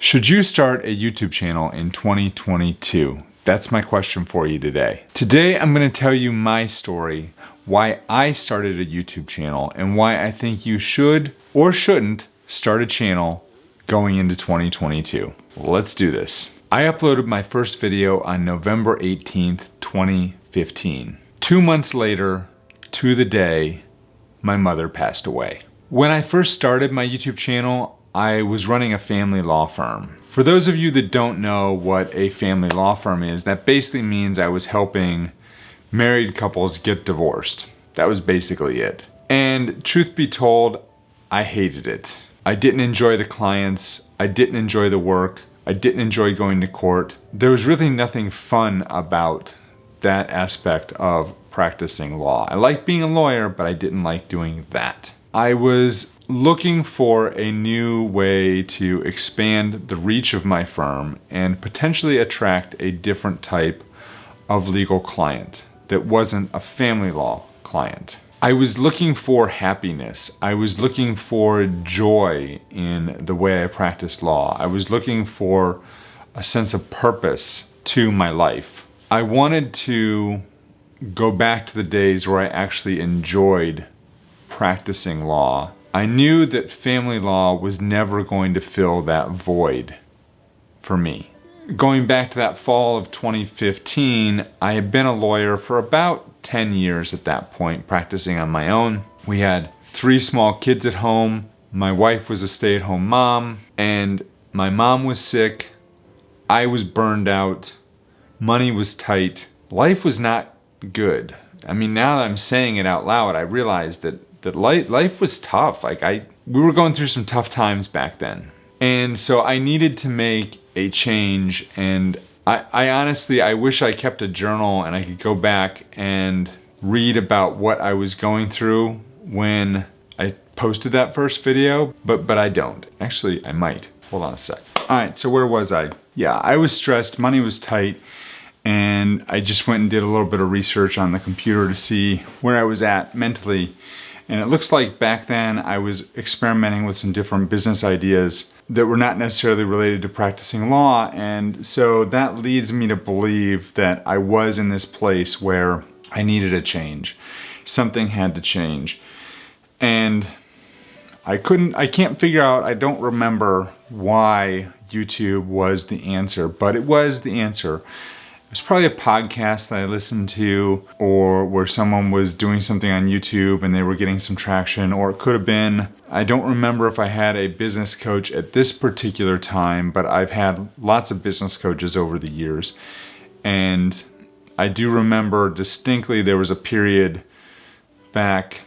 Should you start a YouTube channel in 2022? That's my question for you today. Today, I'm going to tell you my story, why I started a YouTube channel, and why I think you should or shouldn't start a channel going into 2022. Let's do this. I uploaded my first video on November 18th, 2015. 2 months later, to the day, my mother passed away. When I first started my YouTube channel, I was running a family law firm. For those of you that don't know what a family law firm is, that basically means I was helping married couples get divorced. That was basically it. And truth be told, I hated it. I didn't enjoy the clients. I didn't enjoy the work. I didn't enjoy going to court. There was really nothing fun about that aspect of practicing law. I liked being a lawyer, but I didn't like doing that. I was looking for a new way to expand the reach of my firm and potentially attract a different type of legal client that wasn't a family law client. I was looking for happiness. I was looking for joy in the way I practiced law. I was looking for a sense of purpose to my life. I wanted to go back to the days where I actually enjoyed practicing law. I knew that family law was never going to fill that void for me. Going back to that fall of 2015, I had been a lawyer for about 10 years at that point, practicing on my own. We had 3 small kids at home. My wife was a stay-at-home mom, and my mom was sick. I was burned out. Money was tight. Life was not good. I mean, now that I'm saying it out loud, I realize that life was tough. We were going through some tough times back then. And so I needed to make a change, and I honestly, I wish I kept a journal and I could go back and read about what I was going through when I posted that first video, but I don't. Actually, I might. Hold on a sec. All right, so where was I? Yeah, I was stressed, money was tight, and I just went and did a little bit of research on the computer to see where I was at mentally. And it looks like back then I was experimenting with some different business ideas that were not necessarily related to practicing law. And so that leads me to believe that I was in this place where I needed a change. Something had to change. And I can't figure out, I don't remember why YouTube was the answer, but it was the answer. It was probably a podcast that I listened to, or where someone was doing something on YouTube and they were getting some traction, or it could have been, I don't remember if I had a business coach at this particular time, but I've had lots of business coaches over the years. And I do remember distinctly there was a period back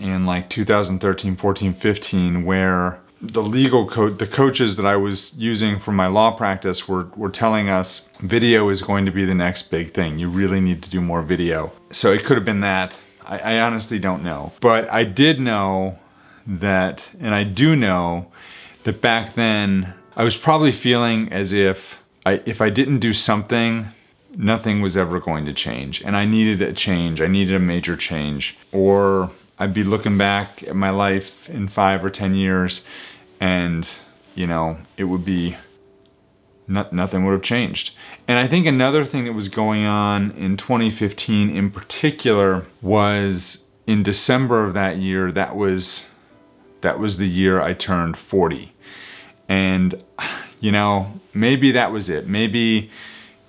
in like 2013, 14, 15 where the coaches that I was using for my law practice were telling us video is going to be the next big thing. You really need to do more video. So it could have been that. I honestly don't know. But I did know that, and I do know that back then I was probably feeling as if I didn't do something, nothing was ever going to change. And I needed a change. I needed a major change. Or I'd be looking back at my life in 5 or 10 years and, you know, it would be, nothing would have changed. And I think another thing that was going on in 2015 in particular was in December of that year, that was the year I turned 40. And, you know, maybe that was it. Maybe,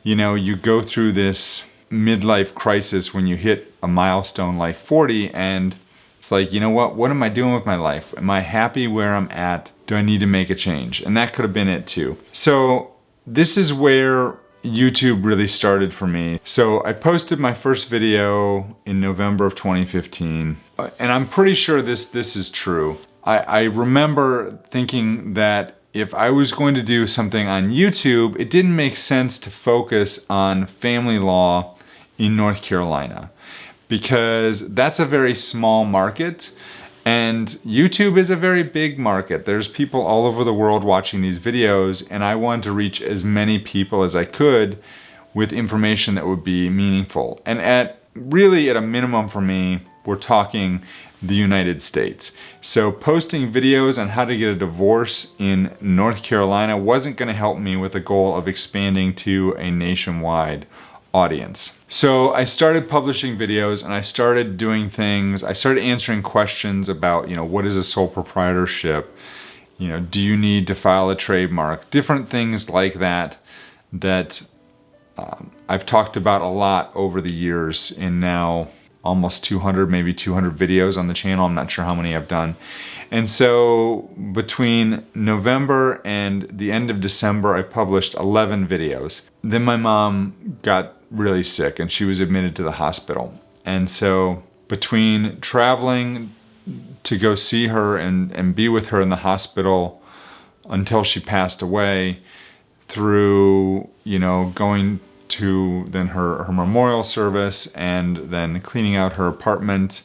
you know, you go through this midlife crisis when you hit a milestone like 40, and it's like, you know what am I doing with my life? Am I happy where I'm at? Do I need to make a change? And that could have been it too. So this is where YouTube really started for me. So I posted my first video in November of 2015, and I'm pretty sure this is true. I remember thinking that if I was going to do something on YouTube, it didn't make sense to focus on family law in North Carolina, because that's a very small market and YouTube is a very big market. There's people all over the world watching these videos, and I wanted to reach as many people as I could with information that would be meaningful. And at a minimum for me, we're talking the United States. So posting videos on how to get a divorce in North Carolina wasn't going to help me with the goal of expanding to a nationwide audience. So I started publishing videos and I started doing things. I started answering questions about, what is a sole proprietorship? Do you need to file a trademark? Different things like that I've talked about a lot over the years in now almost 200, maybe 200 videos on the channel. I'm not sure how many I've done. And so between November and the end of December, I published 11 videos. Then my mom got really sick and she was admitted to the hospital. And so between traveling to go see her and be with her in the hospital until she passed away, through, going to then her memorial service and then cleaning out her apartment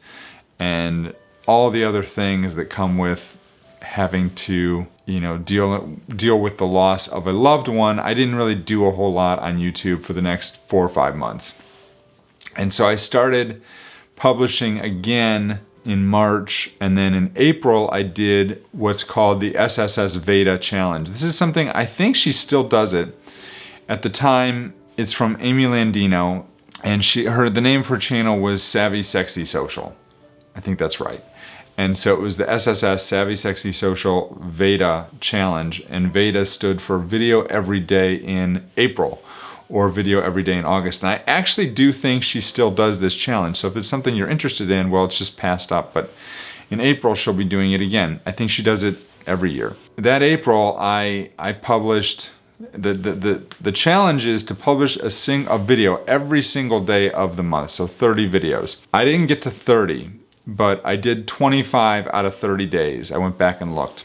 and all the other things that come with having to, deal with the loss of a loved one, I didn't really do a whole lot on YouTube for the next 4 or 5 months. And so I started publishing again in March, and then in April I did what's called the SSS Veda challenge. This is something, I think she still does it. At the time, it's from Amy Landino, and the name for her channel was Savvy Sexy Social. I think that's right. And so it was the SSS Savvy Sexy Social Veda challenge, and Veda stood for Video Every Day in April, or Video Every Day in August. And I actually do think she still does this challenge. So if it's something you're interested in, well, it's just passed up. But in April, she'll be doing it again. I think she does it every year. That April, I published, the challenge is to publish a video every single day of the month. So 30 videos. I didn't get to 30, but I did 25 out of 30 days. I went back and looked.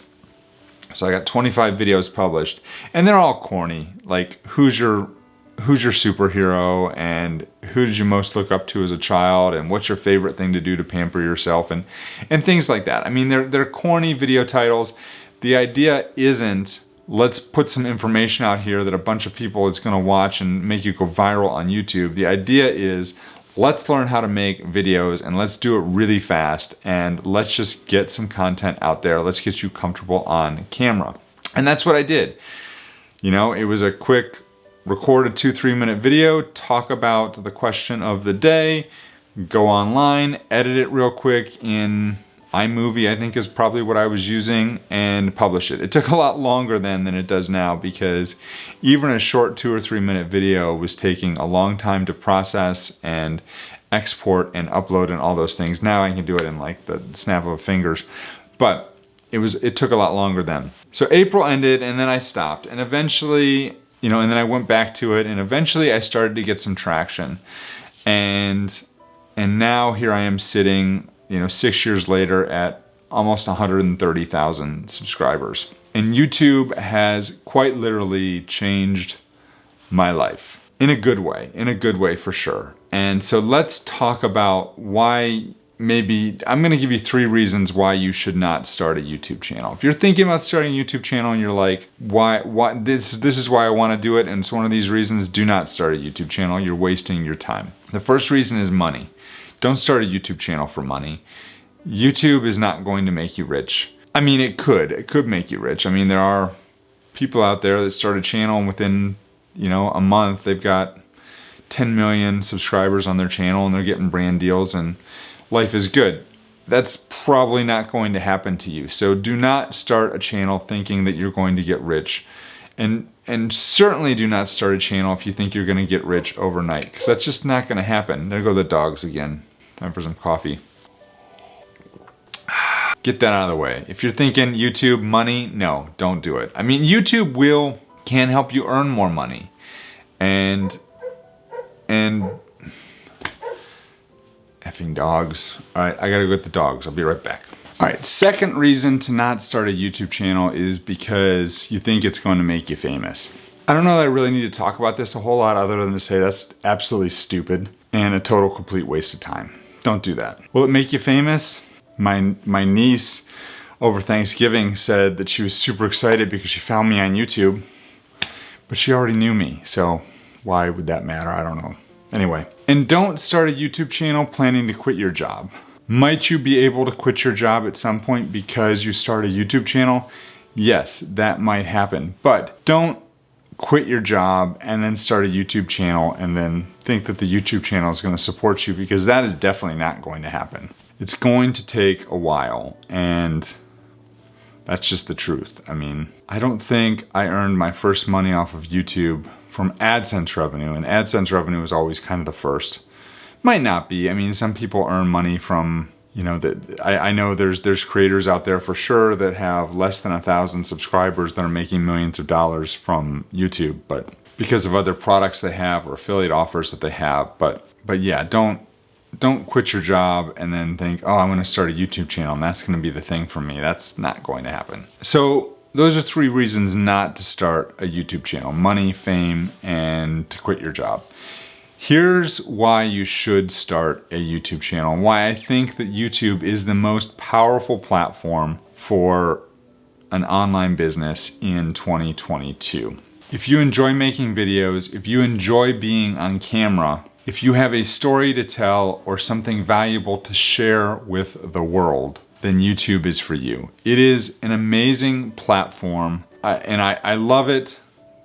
So I got 25 videos published, and they're all corny. Like, who's your superhero, and who did you most look up to as a child, and what's your favorite thing to do to pamper yourself, and things like that. I mean, they're corny video titles. The idea isn't, let's put some information out here that a bunch of people is going to watch and make you go viral on YouTube. The idea is, let's learn how to make videos, and let's do it really fast, and let's just get some content out there. Let's get you comfortable on camera. And that's what I did. It was a quick record a 2-3 minute video, talk about the question of the day, go online, edit it real quick in iMovie, I think is probably what I was using, and publish it. It took a lot longer then than it does now, because even a short 2 or 3 minute video was taking a long time to process and export and upload and all those things. Now I can do it in like the snap of fingers, but it took a lot longer then. So April ended, and then I stopped, and eventually, and then I went back to it, and eventually I started to get some traction. And now here I am sitting, 6 years later at almost 130,000 subscribers. And YouTube has quite literally changed my life in a good way for sure. And so let's talk about why. Maybe I'm going to give you 3 reasons why you should not start a YouTube channel. If you're thinking about starting a YouTube channel and you're like, why this is why I want to do it, and it's one of these reasons, do not start a YouTube channel. You're wasting your time. The first reason is money. Don't start a YouTube channel for money. YouTube is not going to make you rich. I mean, it could make you rich. I mean, there are people out there that start a channel and within, a month they've got 10 million subscribers on their channel and they're getting brand deals and life is good. That's probably not going to happen to you. So do not start a channel thinking that you're going to get rich. And certainly do not start a channel if you think you're going to get rich overnight, because that's just not going to happen. There go the dogs again. Time for some coffee. Get that out of the way. If you're thinking YouTube, money, no, don't do it. I mean, YouTube can help you earn more money. And effing dogs. All right, I gotta go get the dogs. I'll be right back. All right, second reason to not start a YouTube channel is because you think it's going to make you famous. I don't know that I really need to talk about this a whole lot other than to say that's absolutely stupid and a total complete waste of time. Don't do that. Will it make you famous? My niece over Thanksgiving said that she was super excited because she found me on YouTube, but she already knew me, so why would that matter? I don't know. Anyway, and don't start a YouTube channel planning to quit your job. Might you be able to quit your job at some point because you start a YouTube channel? Yes, that might happen, but don't quit your job and then start a YouTube channel and then think that the YouTube channel is going to support you, because that is definitely not going to happen. It's going to take a while, and that's just the truth. I mean, I don't think I earned my first money off of YouTube from AdSense revenue, and AdSense revenue is always kind of the first. Might not be. I mean, some people earn money from, you know, I know there's creators out there for sure that have less than 1,000 subscribers that are making millions of dollars from YouTube, but because of other products they have or affiliate offers that they have. But yeah, don't quit your job and then think, oh, I'm going to start a YouTube channel and that's going to be the thing for me. That's not going to happen. So those are 3 reasons not to start a YouTube channel: money, fame, and to quit your job. Here's why you should start a YouTube channel, and why I think that YouTube is the most powerful platform for an online business in 2022. If you enjoy making videos, if you enjoy being on camera, if you have a story to tell or something valuable to share with the world, then YouTube is for you. It is an amazing platform, and I love it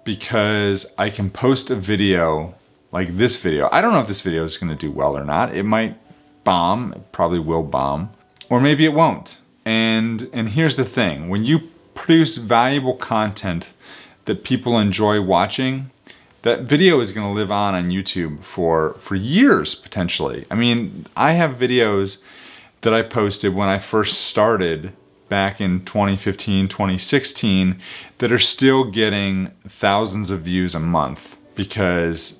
because I can post a video like this video. I don't know if this video is going to do well or not. It might bomb. It probably will bomb. Or maybe it won't. And here's the thing. When you produce valuable content that people enjoy watching, that video is going to live on YouTube for years, potentially. I mean, I have videos that I posted when I first started back in 2015, 2016 that are still getting thousands of views a month, because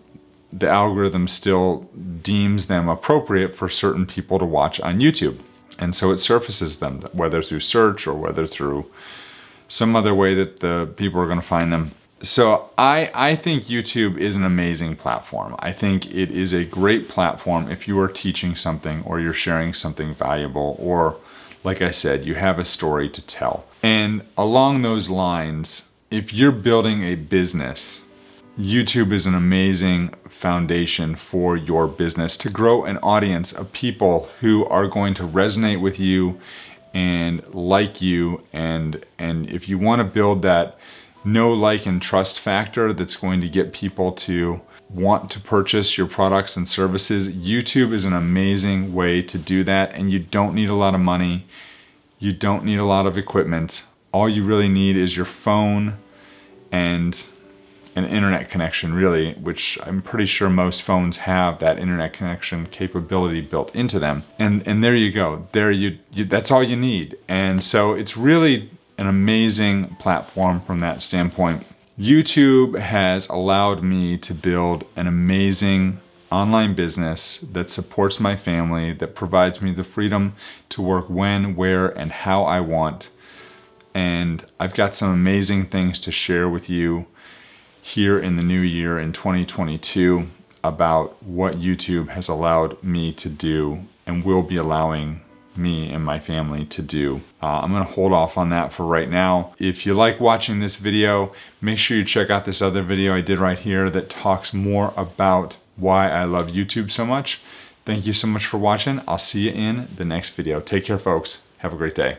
the algorithm still deems them appropriate for certain people to watch on YouTube. And so it surfaces them, whether through search or whether through some other way that the people are going to find them. So I think YouTube is an amazing platform. I think it is a great platform if you are teaching something or you're sharing something valuable, or, like I said, you have a story to tell. And along those lines, if you're building a business, YouTube is an amazing foundation for your business to grow an audience of people who are going to resonate with you and like you. And if you want to build that know, like, and trust factor that's going to get people to want to purchase your products and services, YouTube is an amazing way to do that. And you don't need a lot of money. You don't need a lot of equipment. All you really need is your phone and an internet connection, really, which I'm pretty sure most phones have that internet connection capability built into them. And there you go. That's all you need. And so it's really an amazing platform from that standpoint. YouTube has allowed me to build an amazing online business that supports my family, that provides me the freedom to work when, where, and how I want. And I've got some amazing things to share with you here in the new year in 2022 about what YouTube has allowed me to do and will be allowing me and my family to do. I'm gonna hold off on that for right now. If you like watching this video, make sure you check out this other video I did right here that talks more about why I love YouTube so much. Thank you so much for watching. I'll see you in the next video. Take care, folks. Have a great day.